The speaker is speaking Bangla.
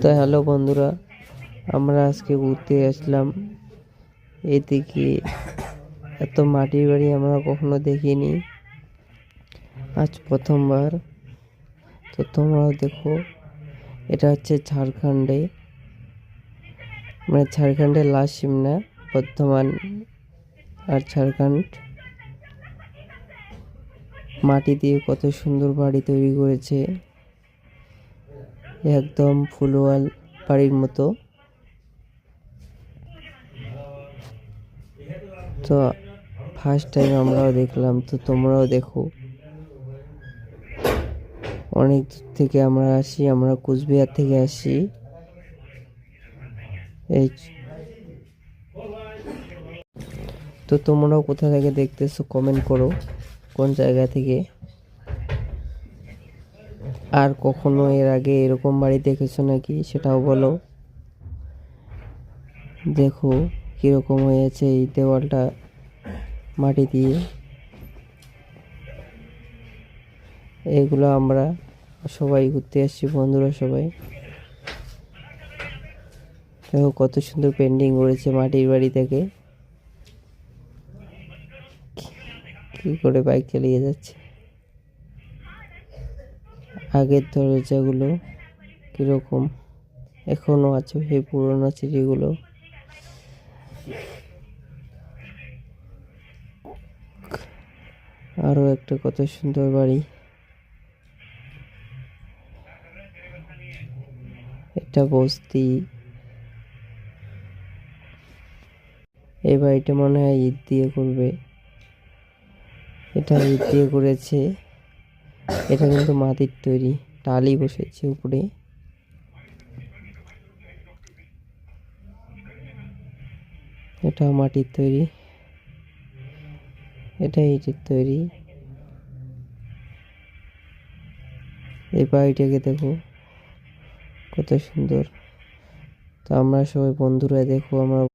তো হ্যালো বন্ধুরা, আমরা আজকে ঘুরতে আসলাম। এদিকে এত মাটির বাড়ি আমরা কখনো দেখিনি, আজ প্রথমবার। তো তোমরাও দেখো, এটা হচ্ছে ঝাড়খণ্ডে, মানে ঝাড়খণ্ডের লাস্ট সীমানা বর্ধমান আর ঝাড়খণ্ড। মাটি দিয়ে কত সুন্দর বাড়ি তৈরি করেছে, একদম ফুলওয়াল বাড়ির মতো। তো ফার্স্ট টাইম আমরাও দেখলাম, তো তোমরাও দেখো। অনেক দূর থেকে আমরা আসি, আমরা কুচবিহার থেকে আসি। এই তো তোমরাও কোথা থেকে দেখতেছো কমেন্ট করো, কোন জায়গা থেকে। আর কখনো এর আগে এরকম বাড়ি দেখেছো নাকি সেটাও বলো। দেখো কিরকম হয়েছে এই দেওয়ালটা মাটি দিয়ে। এগুলো আমরা সবাই ঘুরতে আসছি, বন্ধুরা সবাই। দেখো কত সুন্দর পেন্টিং করেছে মাটির বাড়ি থেকে। কি করে বাইক চালিয়ে যাচ্ছে। আগের দরজাগুলো কিরকম এখনো আছে, সেই পুরোনো সিঁড়িগুলো। আরো একটা কত সুন্দর বাড়ি। এটা বস্তি। এই বাড়িটা মনে হয় ইট দিয়ে করবে, এটা ইট দিয়ে করেছে। এটা কিন্তু মাটির তৈরি, টালি বসেছে উপরে। এটা মাটির তৈরি, এটা ইটের তৈরি। এই বাড়িটাকে দেখো কত সুন্দর। তো আমরা সবাই বন্ধুরা দেখো, আমরা